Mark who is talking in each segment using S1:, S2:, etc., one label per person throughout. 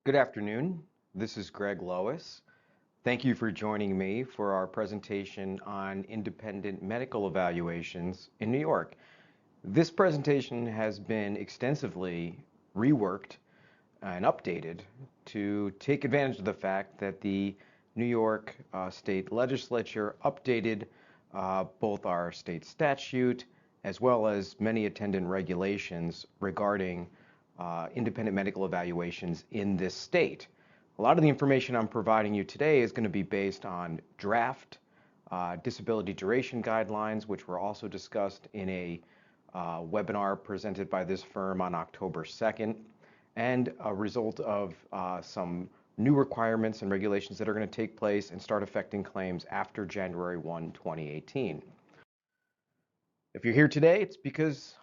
S1: Good afternoon. This is Greg Lois. Thank you for joining me for our presentation on independent medical evaluations in New York. This presentation has been extensively reworked and updated to take advantage of the fact that the New York State Legislature updated both our state statute as well as many attendant regulations regarding independent medical evaluations in this state. A lot of the information I'm providing you today is going to be based on draft disability duration guidelines, which were also discussed in a webinar presented by this firm on October 2nd, and a result of some new requirements and regulations that are going to take place and start affecting claims after January 1, 2018. If you're here today, it's because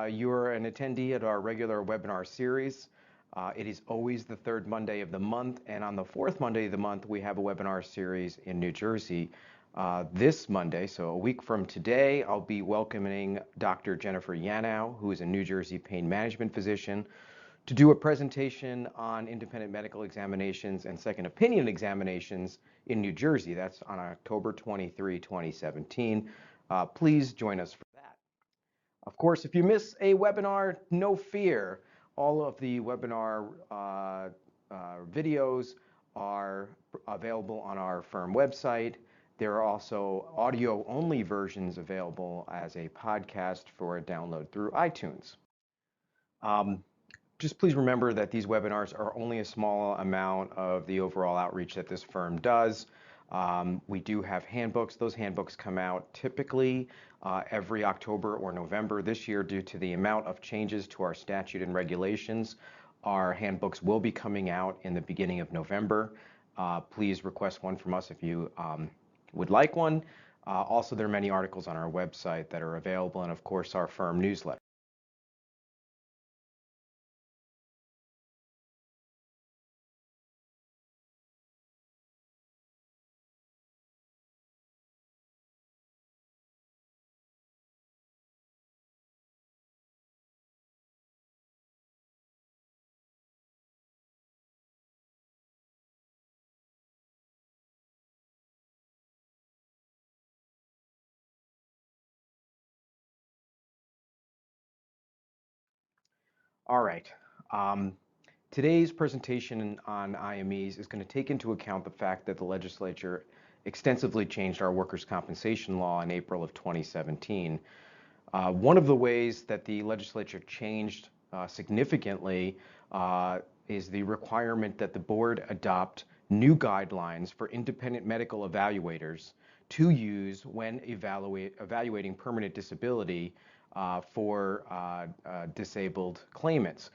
S1: you're an attendee at our regular webinar series. It is always the third Monday of the month, and on the fourth Monday of the month, we have a webinar series in New Jersey. This Monday, so a week from today, I'll be welcoming Dr. Jennifer Yanow, who is a New Jersey pain management physician, to do a presentation on independent medical examinations and second opinion examinations in New Jersey. That's on October 23, 2017. Please join us for that. Of course, if you miss a webinar, no fear. All of the webinar videos are available on our firm website. There are also audio-only versions available as a podcast for a download through iTunes. Just please remember that these webinars are only a small amount of the overall outreach that this firm does. We do have handbooks. Those handbooks come out typically every October or November. This year, due to the amount of changes to our statute and regulations, our handbooks will be coming out in the beginning of November. Please request one from us if you would like one. Also, there are many articles on our website that are available, and of course, our firm newsletter. All right. Today's presentation on IMEs is going to take into account the fact that the legislature extensively changed our workers' compensation law in April of 2017. One of the ways that the legislature changed significantly is the requirement that the board adopt new guidelines for independent medical evaluators to use when evaluating permanent disability for disabled claimants.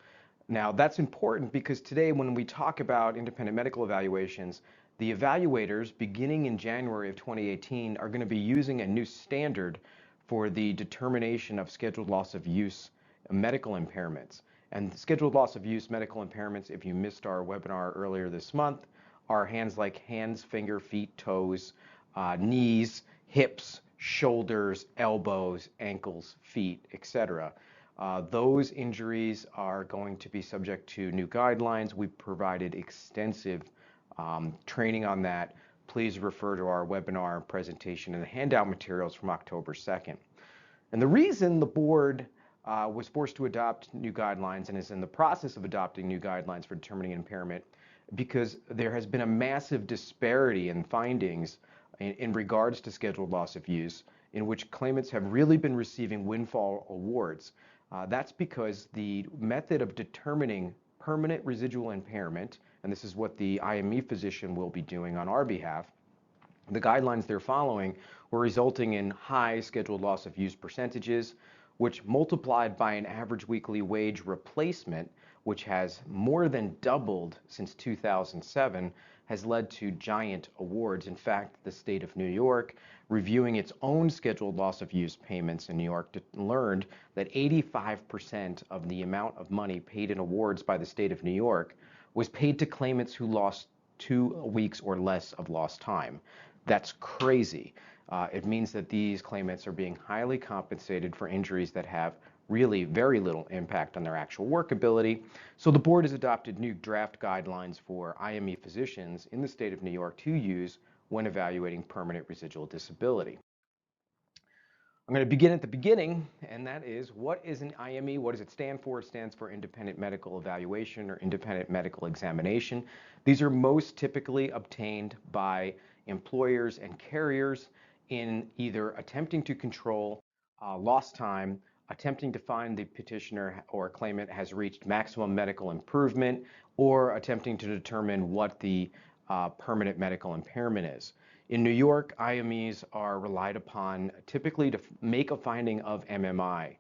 S1: Now, that's important because today when we talk about independent medical evaluations, the evaluators beginning in January of 2018 are going to be using a new standard for the determination of scheduled loss of use medical impairments. And scheduled loss of use medical impairments, if you missed our webinar earlier this month, are hands, finger, feet, toes, knees, hips, shoulders, elbows, ankles, feet, etc. Those injuries are going to be subject to new guidelines. We've provided extensive training on that. Please refer to our webinar presentation and the handout materials from October 2nd. And the reason the board was forced to adopt new guidelines and is in the process of adopting new guidelines for determining impairment, because there has been a massive disparity in findings in regards to scheduled loss of use, in which claimants have really been receiving windfall awards. That's because the method of determining permanent residual impairment, and this is what the IME physician will be doing on our behalf, the guidelines they're following were resulting in high scheduled loss of use percentages, which multiplied by an average weekly wage replacement, which has more than doubled since 2007, has led to giant awards. In fact, the state of New York, reviewing its own scheduled loss of use payments in New York, learned that 85% of the amount of money paid in awards by the state of New York was paid to claimants who lost 2 weeks or less of lost time. That's crazy. It means that these claimants are being highly compensated for injuries that have really very little impact on their actual workability. So the board has adopted new draft guidelines for IME physicians in the state of New York to use when evaluating permanent residual disability. I'm going to begin at the beginning, and that is, what is an IME? What does it stand for? It stands for Independent Medical Evaluation or Independent Medical Examination. These are most typically obtained by employers and carriers in either attempting to control lost time, attempting to find the petitioner or claimant has reached maximum medical improvement, or attempting to determine what the permanent medical impairment is. In New York, IMEs are relied upon typically to make a finding of MMI.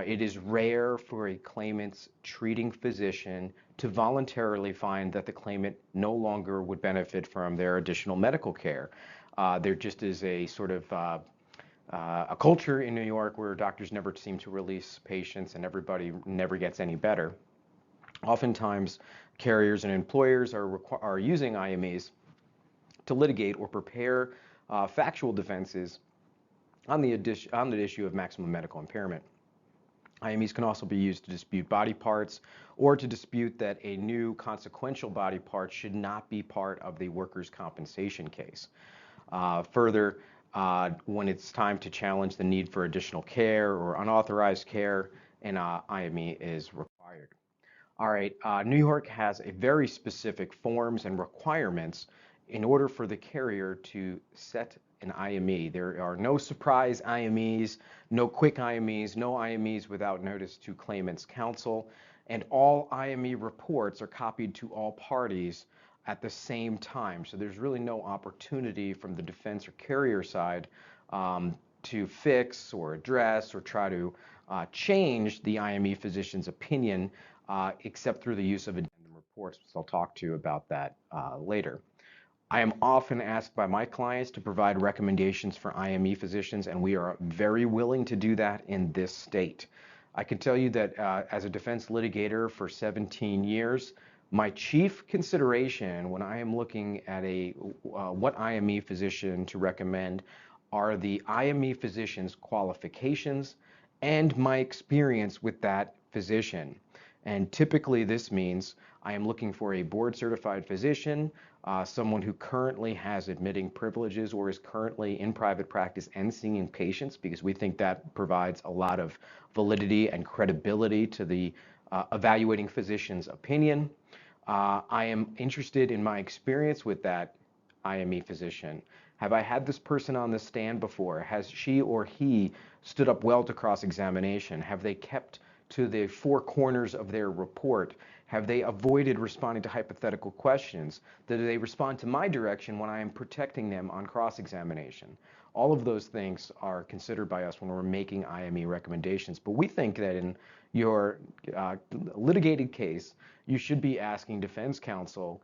S1: It is rare for a claimant's treating physician to voluntarily find that the claimant no longer would benefit from their additional medical care. There just is a sort of a culture in New York where doctors never seem to release patients and everybody never gets any better. Oftentimes, carriers and employers are using IMEs to litigate or prepare factual defenses on the issue of maximum medical impairment. IMEs can also be used to dispute body parts or to dispute that a new consequential body part should not be part of the workers' compensation case. Further, when it's time to challenge the need for additional care or unauthorized care, an IME is required. All right, New York has a very specific forms and requirements in order for the carrier to set an IME. There are no surprise IMEs, no quick IMEs, no IMEs without notice to claimant's counsel, and all IME reports are copied to all parties at the same time. So there's really no opportunity from the defense or carrier side to fix or address or try to change the IME physician's opinion except through the use of addendum reports, which I'll talk to you about that later. I am often asked by my clients to provide recommendations for IME physicians, and we are very willing to do that in this state. I can tell you that as a defense litigator for 17 years, my chief consideration when I am looking at what IME physician to recommend are the IME physician's qualifications and my experience with that physician. And typically this means I am looking for a board-certified physician, someone who currently has admitting privileges or is currently in private practice and seeing patients, because we think that provides a lot of validity and credibility to the evaluating physician's opinion. I am interested in my experience with that IME physician. Have I had this person on the stand before? Has she or he stood up well to cross-examination? Have they kept to the four corners of their report? Have they avoided responding to hypothetical questions? Do they respond to my direction when I am protecting them on cross-examination? All of those things are considered by us when we're making IME recommendations. But we think that in your litigated case, you should be asking defense counsel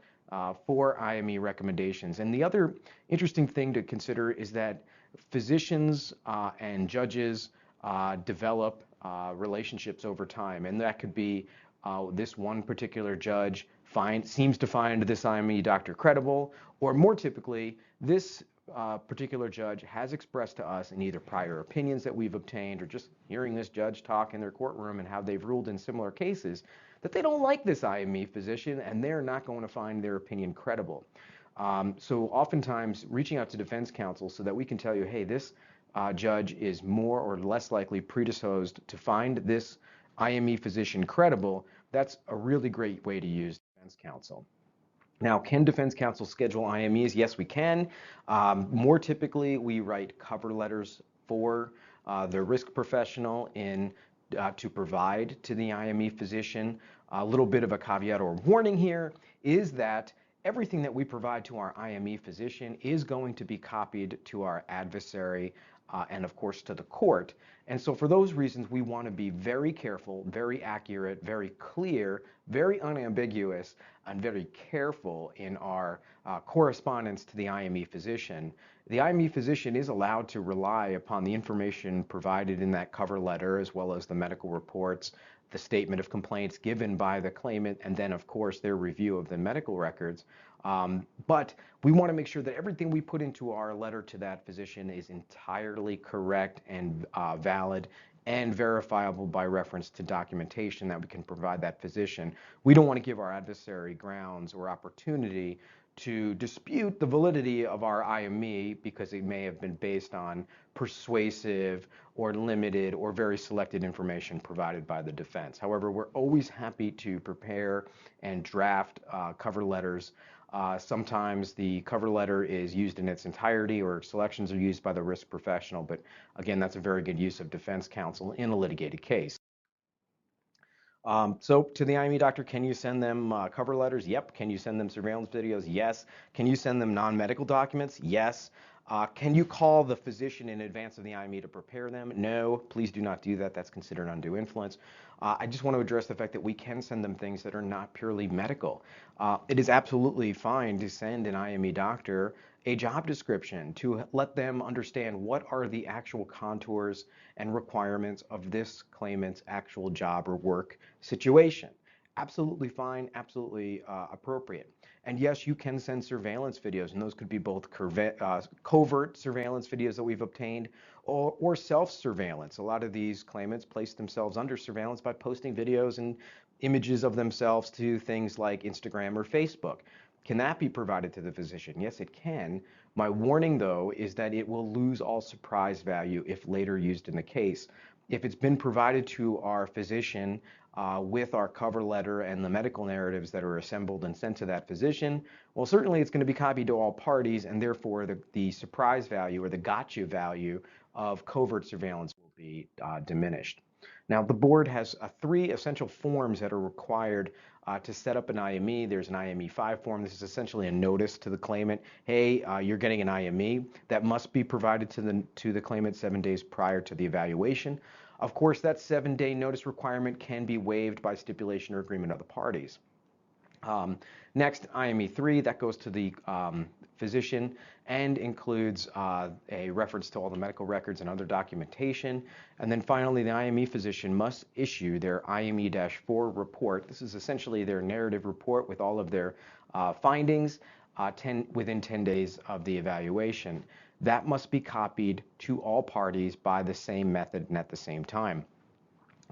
S1: for IME recommendations. And the other interesting thing to consider is that physicians and judges develop relationships over time, and that could be this one particular judge seems to find this IME doctor credible, or more typically, this particular judge has expressed to us in either prior opinions that we've obtained or just hearing this judge talk in their courtroom and how they've ruled in similar cases that they don't like this IME physician and they're not going to find their opinion credible. So oftentimes reaching out to defense counsel so that we can tell you, hey, this judge is more or less likely predisposed to find this IME physician credible, that's a really great way to use defense counsel. Now, can defense counsel schedule IMEs? Yes, we can. More typically, we write cover letters for the risk professional to provide to the IME physician. A little bit of a caveat or warning here is that everything that we provide to our IME physician is going to be copied to our adversary and of course to the court. And so for those reasons, we want to be very careful, very accurate, very clear, very unambiguous, and very careful in our correspondence to the IME physician. The IME physician is allowed to rely upon the information provided in that cover letter, as well as the medical reports, the statement of complaints given by the claimant, and then of course their review of the medical records. But we want to make sure that everything we put into our letter to that physician is entirely correct and valid and verifiable by reference to documentation that we can provide that physician. We don't want to give our adversary grounds or opportunity to dispute the validity of our IME because it may have been based on persuasive or limited or very selected information provided by the defense. However, we're always happy to prepare and draft cover letters. Sometimes the cover letter is used in its entirety or selections are used by the risk professional, but again, that's a very good use of defense counsel in a litigated case. So to the IME doctor, can you send them cover letters? Yep. Can you send them surveillance videos? Yes. Can you send them non-medical documents? Yes. Can you call the physician in advance of the IME to prepare them? No, please do not do that. That's considered undue influence. I just want to address the fact that we can send them things that are not purely medical. It is absolutely fine to send an IME doctor a job description to let them understand what are the actual contours and requirements of this claimant's actual job or work situation. Absolutely fine, absolutely appropriate. And yes, you can send surveillance videos, and those could be both covert surveillance videos that we've obtained or self-surveillance. A lot of these claimants place themselves under surveillance by posting videos and images of themselves to things like Instagram or Facebook. Can that be provided to the physician? Yes, it can. My warning, though, is that it will lose all surprise value if later used in the case. If it's been provided to our physician with our cover letter and the medical narratives that are assembled and sent to that physician, well, certainly it's going to be copied to all parties, and therefore the surprise value or the gotcha value of covert surveillance will be diminished. Now, the board has 3 essential forms that are required to set up an IME. There's an IME-5 form. This is essentially a notice to the claimant. Hey, you're getting an IME. That must be provided to the claimant 7 days prior to the evaluation. Of course, that 7-day notice requirement can be waived by stipulation or agreement of the parties. Next, IME-3, that goes to the physician and includes a reference to all the medical records and other documentation. And then finally, the IME physician must issue their IME-4 report. This is essentially their narrative report with all of their findings within 10 days of the evaluation. That must be copied to all parties by the same method and at the same time.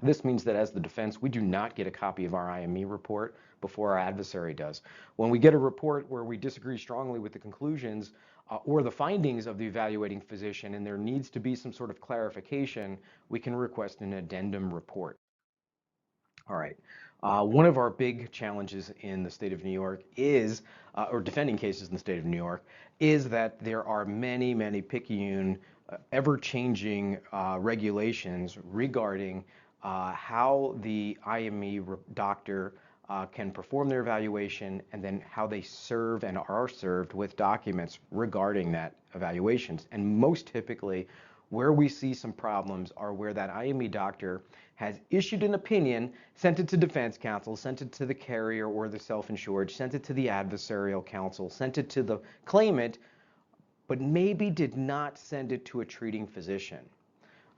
S1: This means that as the defense, we do not get a copy of our IME report before our adversary does. When we get a report where we disagree strongly with the conclusions or the findings of the evaluating physician and there needs to be some sort of clarification, we can request an addendum report. All right. One of our big challenges in the state of New York is, or defending cases in the state of New York, is that there are many, many picayune, ever-changing regulations regarding how the IME doctor can perform their evaluation and then how they serve and are served with documents regarding that evaluations. And most typically, where we see some problems are where that IME doctor has issued an opinion, sent it to defense counsel, sent it to the carrier or the self-insured, sent it to the adversarial counsel, sent it to the claimant, but maybe did not send it to a treating physician.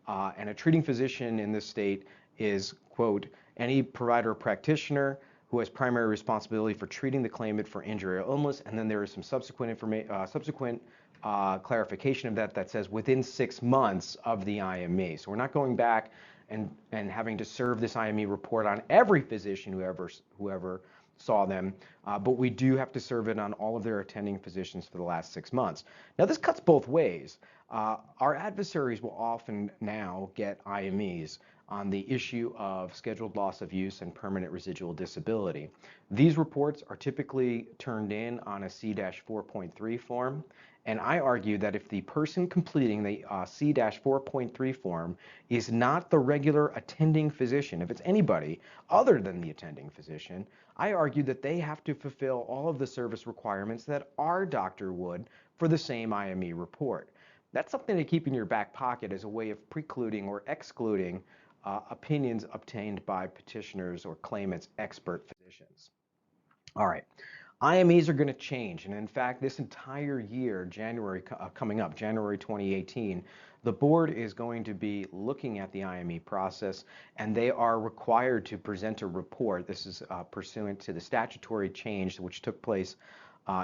S1: And a treating physician in this state is, quote, any provider or practitioner who has primary responsibility for treating the claimant for injury or illness, and then there is some subsequent clarification of that says within 6 months of the IME. So we're not going back and having to serve this IME report on every physician whoever saw them, but we do have to serve it on all of their attending physicians for the last 6 months. Now this cuts both ways. Our adversaries will often now get IMEs on the issue of scheduled loss of use and permanent residual disability. These reports are typically turned in on a C-4.3 form, and I argue that if the person completing the C-4.3 form is not the regular attending physician, if it's anybody other than the attending physician, I argue that they have to fulfill all of the service requirements that our doctor would for the same IME report. That's something to keep in your back pocket as a way of precluding or excluding opinions obtained by petitioners or claimants' expert physicians. All right, IMEs are going to change, and in fact, this entire year, coming up, January 2018, the board is going to be looking at the IME process, and they are required to present a report. This is pursuant to the statutory change which took place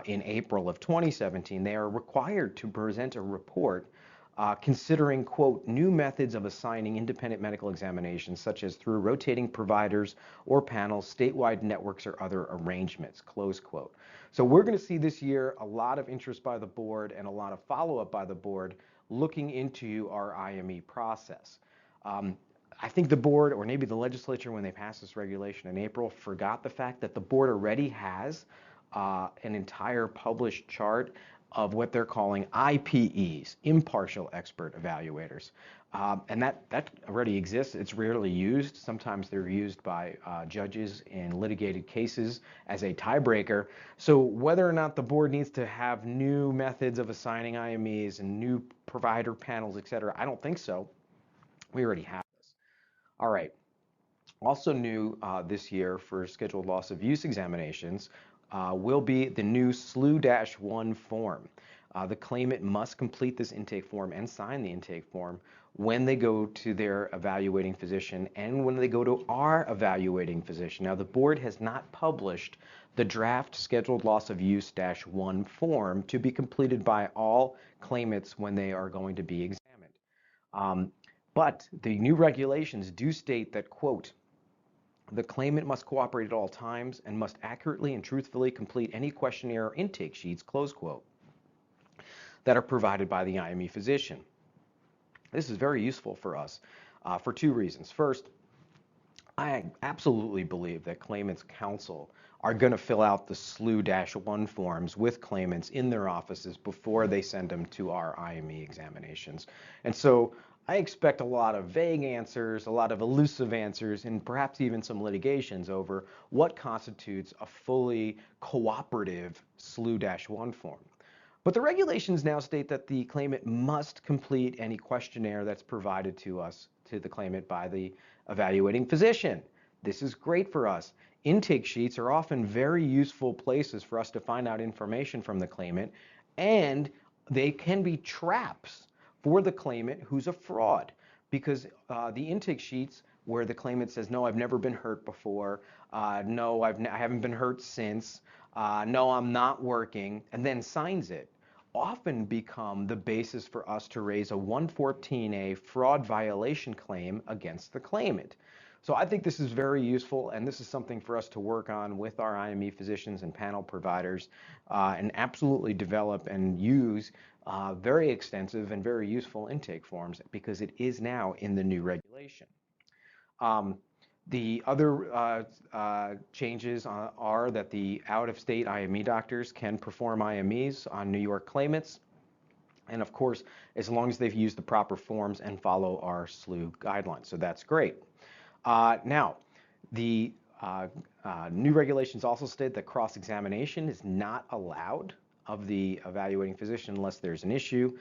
S1: in April of 2017. They are required to present a report considering, quote, new methods of assigning independent medical examinations, such as through rotating providers or panels, statewide networks, or other arrangements, close quote. So we're going to see this year a lot of interest by the board and a lot of follow-up by the board looking into our IME process. I think the board, or maybe the legislature, when they passed this regulation in April, forgot the fact that the board already has an entire published chart of what they're calling IPEs, impartial expert evaluators. And that already exists. It's rarely used. Sometimes they're used by judges in litigated cases as a tiebreaker. So whether or not the board needs to have new methods of assigning IMEs and new provider panels, et cetera, I don't think so. We already have this. All right. Also new this year for scheduled loss of use examinations will be the new SLU-1 form. The claimant must complete this intake form and sign the intake form when they go to their evaluating physician and when they go to our evaluating physician. Now, the board has not published the draft scheduled loss of use-1 form to be completed by all claimants when they are going to be examined. But the new regulations do state that, quote, the claimant must cooperate at all times and must accurately and truthfully complete any questionnaire or intake sheets, close quote, that are provided by the IME physician. This is very useful for us for two reasons. First, I absolutely believe that claimants' counsel are going to fill out the SLU-1 forms with claimants in their offices before they send them to our IME examinations. And so I expect a lot of vague answers, a lot of elusive answers, and perhaps even some litigations over what constitutes a fully cooperative SLU-1 form. But the regulations now state that the claimant must complete any questionnaire that's provided to us, to the claimant, by the evaluating physician. This is great for us. Intake sheets are often very useful places for us to find out information from the claimant, and they can be traps for the claimant who's a fraud, because the intake sheets where the claimant says, no, I've never been hurt before, no, I haven't been hurt since, no, I'm not working, and then signs it, often become the basis for us to raise a 114A fraud violation claim against the claimant. So I think this is very useful, and this is something for us to work on with our IME physicians and panel providers, and absolutely develop and use very extensive and very useful intake forms, because it is now in the new regulation. The other changes are that the out-of-state IME doctors can perform IMEs on New York claimants, and of course, as long as they've used the proper forms and follow our SLU guidelines. So that's great. Now, the new regulations also state that cross-examination is not allowed of the evaluating physician unless there's an issue.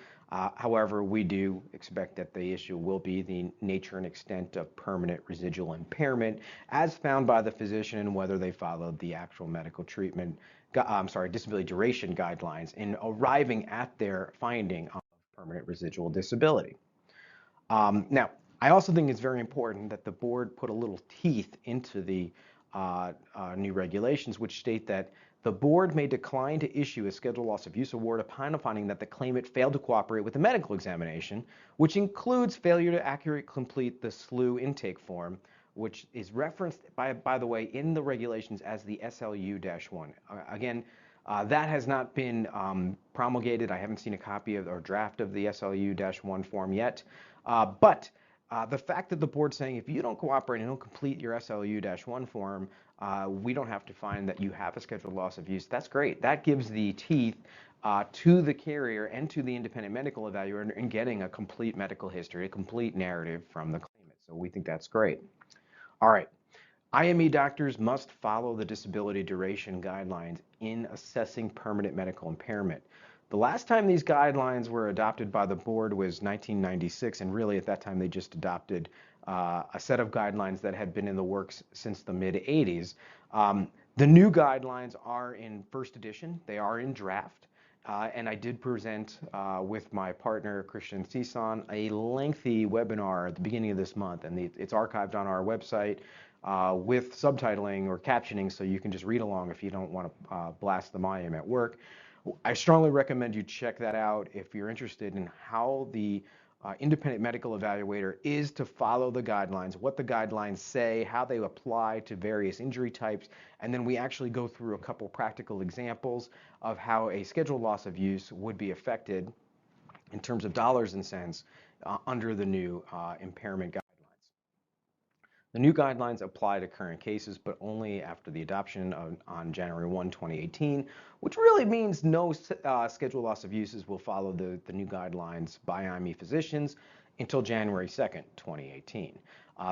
S1: However, we do expect that the issue will be the nature and extent of permanent residual impairment as found by the physician and whether they followed the actual medical treatment, disability duration guidelines in arriving at their finding of permanent residual disability. Now, I also think it's very important that the board put a little teeth into the new regulations, which state that the board may decline to issue a scheduled loss of use award upon finding that the claimant failed to cooperate with the medical examination, which includes failure to accurately complete the SLU intake form, which is referenced, by the way, in the regulations as the SLU-1. Again, that has not been promulgated. I haven't seen a copy of or draft of the SLU-1 form yet, but the fact that the board's saying if you don't cooperate and don't complete your SLU-1 form, we don't have to find that you have a scheduled loss of use. That's great. That gives the teeth to the carrier and to the independent medical evaluator in getting a complete medical history, a complete narrative from the claimant. So we think that's great. All right. IME doctors must follow the disability duration guidelines in assessing permanent medical impairment. The last time these guidelines were adopted by the board was 1996, and really at that time they just adopted a set of guidelines that had been in the works since the mid-'80s. The new guidelines are in first edition. They are in draft. And I did present with my partner, Christian Cison, a lengthy webinar at the beginning of this month, and it's archived on our website with subtitling or captioning, so you can just read along if you don't want to blast the volume at work, I strongly recommend you check that out if you're interested in how the independent medical evaluator is to follow the guidelines, what the guidelines say, how they apply to various injury types, and then we actually go through a couple practical examples of how a scheduled loss of use would be affected in terms of dollars and cents under the new impairment guidelines. The new guidelines apply to current cases, but only after the adoption on January 1, 2018, which really means no scheduled loss of uses will follow the new guidelines by IME physicians until January 2nd, 2018.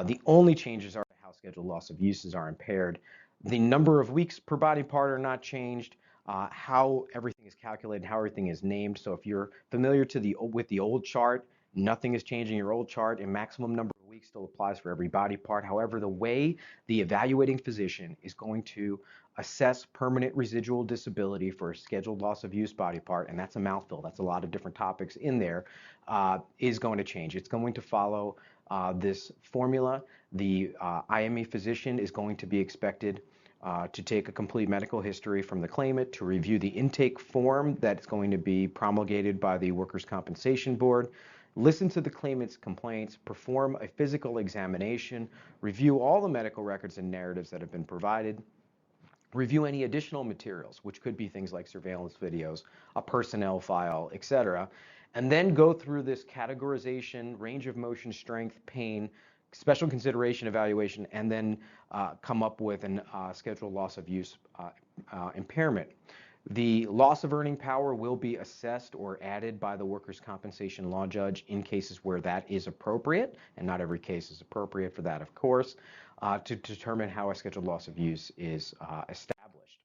S1: The only changes are how scheduled loss of uses are impaired. The number of weeks per body part are not changed. How everything is calculated, how everything is named. So if you're familiar with the old chart, nothing is changing your old chart, and maximum number of weeks still applies for every body part. However, the way the evaluating physician is going to assess permanent residual disability for a scheduled loss of use body part, and that's a mouthful, that's a lot of different topics in there, is going to change. It's going to follow this formula. The IME physician is going to be expected to take a complete medical history from the claimant, to review the intake form that's going to be promulgated by the Workers' Compensation Board, listen to the claimant's complaints, perform a physical examination, review all the medical records and narratives that have been provided, review any additional materials, which could be things like surveillance videos, a personnel file, etc., and then go through this categorization, range of motion, strength, pain, special consideration evaluation, and then come up with an scheduled loss of use impairment. The loss of earning power will be assessed or added by the workers' compensation law judge in cases where that is appropriate, and not every case is appropriate for that, of course, to determine how a scheduled loss of use is established.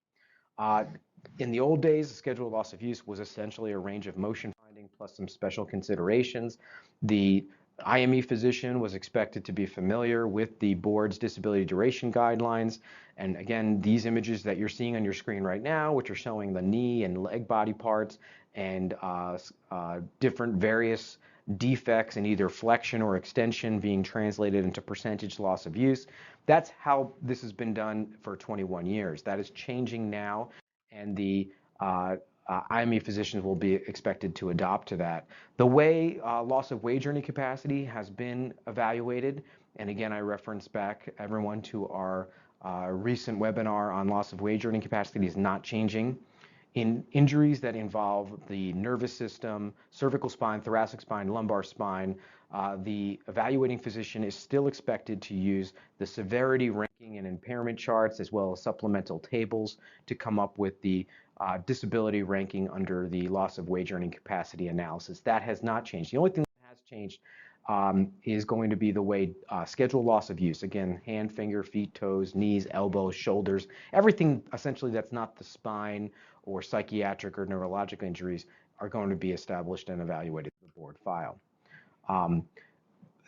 S1: In the old days, a scheduled loss of use was essentially a range of motion finding plus some special considerations. The IME physician was expected to be familiar with the board's disability duration guidelines. And again, these images that you're seeing on your screen right now, which are showing the knee and leg body parts and different various defects in either flexion or extension being translated into percentage loss of use. That's how this has been done for 21 years. That is changing now, and the IME physicians will be expected to adopt to that. The way loss of wage earning capacity has been evaluated, and again, I reference back everyone to our recent webinar on loss of wage earning capacity, is not changing. In injuries that involve the nervous system, cervical spine, thoracic spine, lumbar spine, the evaluating physician is still expected to use the severity ranking and impairment charts, as well as supplemental tables, to come up with the disability ranking under the loss of wage earning capacity analysis. That has not changed. The only thing that has changed is going to be the way scheduled loss of use, again, hand, finger, feet, toes, knees, elbows, shoulders, everything essentially that's not the spine or psychiatric or neurologic injuries are going to be established and evaluated in the board file.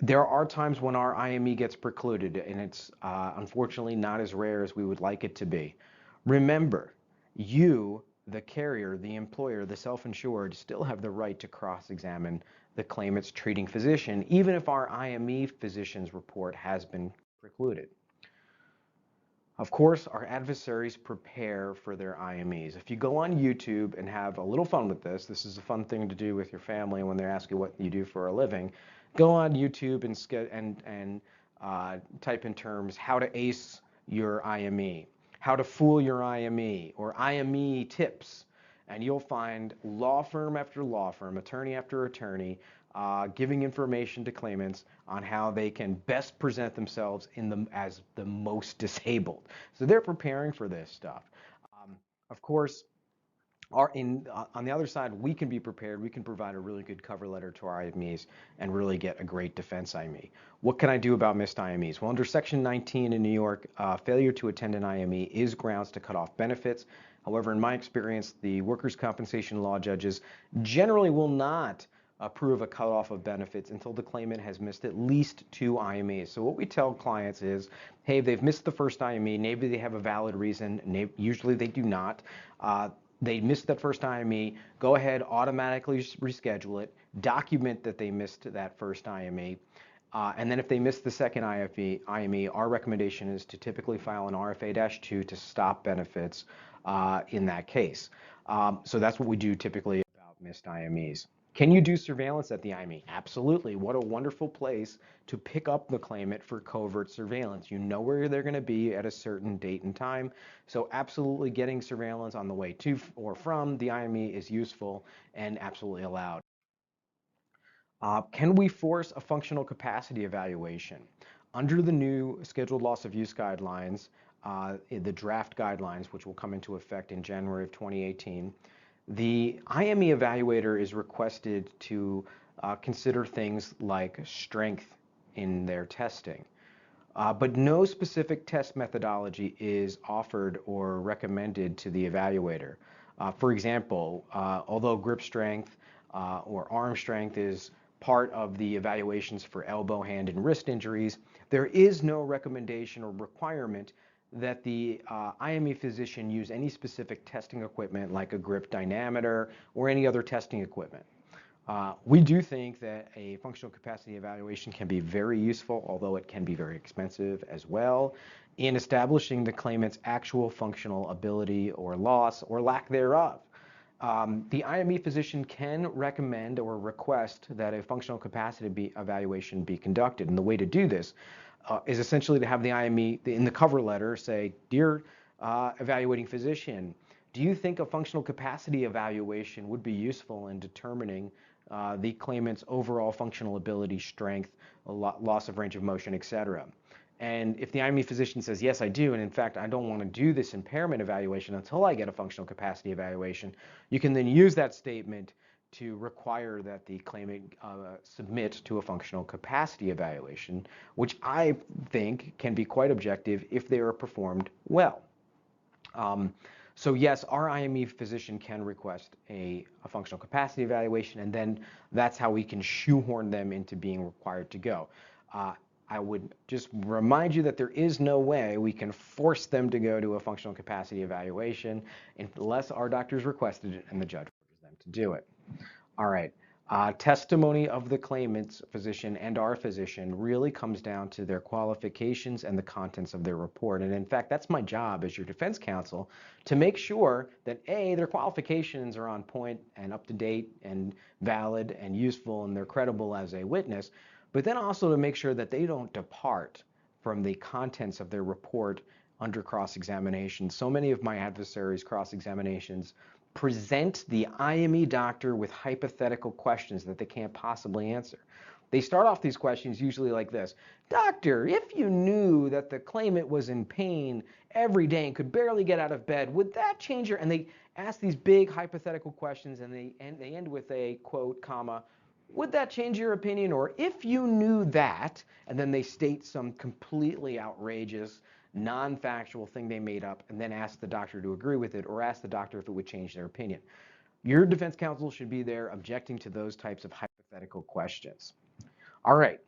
S1: There are times when our IME gets precluded, and it's unfortunately not as rare as we would like it to be. Remember, you, the carrier, the employer, the self-insured, still have the right to cross-examine the claimant's treating physician, even if our IME physician's report has been precluded. Of course, our adversaries prepare for their IMEs. If you go on YouTube and have a little fun with this, this is a fun thing to do with your family when they ask you what you do for a living. Go on YouTube and type in terms how to ace your IME, how to fool your IME, or IME tips, and you'll find law firm after law firm, attorney after attorney, giving information to claimants on how they can best present themselves as the most disabled. So they're preparing for this stuff. Of course, on the other side, we can be prepared. We can provide a really good cover letter to our IMEs and really get a great defense IME. What can I do about missed IMEs? Well, under Section 19 in New York, failure to attend an IME is grounds to cut off benefits. However, in my experience, the workers' compensation law judges generally will not approve a cutoff of benefits until the claimant has missed at least 2 IMEs. So what we tell clients is, hey, they've missed the first IME, maybe they have a valid reason, usually they do not. They missed that first IME, go ahead, automatically reschedule it, document that they missed that first IME, and then if they missed the second IME, our recommendation is to typically file an RFA-2 to stop benefits in that case. So that's what we do typically about missed IMEs. Can you do surveillance at the IME? Absolutely. What a wonderful place to pick up the claimant for covert surveillance. You know where they're going to be at a certain date and time. So absolutely getting surveillance on the way to or from the IME is useful and absolutely allowed. Can we force a functional capacity evaluation? Under the new scheduled loss of use guidelines, the draft guidelines, which will come into effect in January of 2018, the IME evaluator is requested to consider things like strength in their testing. But no specific test methodology is offered or recommended to the evaluator. For example, although grip strength or arm strength is part of the evaluations for elbow, hand, and wrist injuries, there is no recommendation or requirement that the IME physician use any specific testing equipment like a grip dynamometer or any other testing equipment. We do think that a functional capacity evaluation can be very useful, although it can be very expensive as well, in establishing the claimant's actual functional ability or loss or lack thereof. The IME physician can recommend or request that a functional capacity evaluation be conducted. And the way to do this is essentially to have the IME in the cover letter say, "Dear evaluating physician, do you think a functional capacity evaluation would be useful in determining the claimant's overall functional ability, strength, loss of range of motion, etc.?" And if the IME physician says, "Yes, I do, and in fact, I don't want to do this impairment evaluation until I get a functional capacity evaluation," you can then use that statement to require that the claimant submit to a functional capacity evaluation, which I think can be quite objective if they are performed well. So yes, our IME physician can request a functional capacity evaluation, and then that's how we can shoehorn them into being required to go. I would just remind you that there is no way we can force them to go to a functional capacity evaluation unless our doctors requested it and the judge orders them to do it. All right. Testimony of the claimant's physician and our physician really comes down to their qualifications and the contents of their report. And in fact, that's my job as your defense counsel to make sure that A, their qualifications are on point and up to date and valid and useful and they're credible as a witness, but then also to make sure that they don't depart from the contents of their report under cross-examination. So many of my adversaries' cross-examinations present the IME doctor with hypothetical questions that they can't possibly answer. They start off these questions usually like this: "Doctor, if you knew that the claimant was in pain every day and could barely get out of bed, would that change your..." And they ask these big hypothetical questions and they end with a quote, comma, "Would that change your opinion?" Or "If you knew that," and then they state some completely outrageous non-factual thing they made up and then ask the doctor to agree with it or ask the doctor if it would change their opinion. Your defense counsel should be there objecting to those types of hypothetical questions. All right.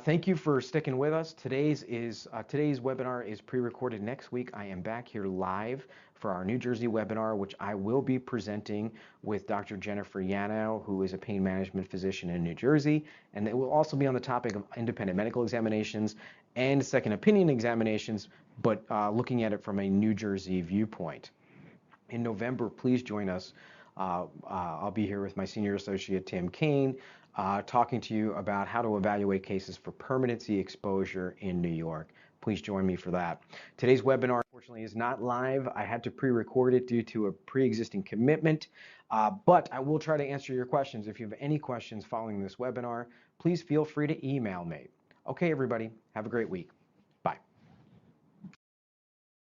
S1: Thank you for sticking with us. Today's webinar is pre-recorded. Next week, I am back here live for our New Jersey webinar, which I will be presenting with Dr. Jennifer Yanow, who is a pain management physician in New Jersey. And it will also be on the topic of independent medical examinations and second opinion examinations, but looking at it from a New Jersey viewpoint. In November, please join us. I'll be here with my senior associate, Tim Kane, talking to you about how to evaluate cases for permanency exposure in New York. Please join me for that. Today's webinar, unfortunately, is not live. I had to pre-record it due to a pre-existing commitment, but I will try to answer your questions. If you have any questions following this webinar, please feel free to email me. Okay, everybody, have a great week.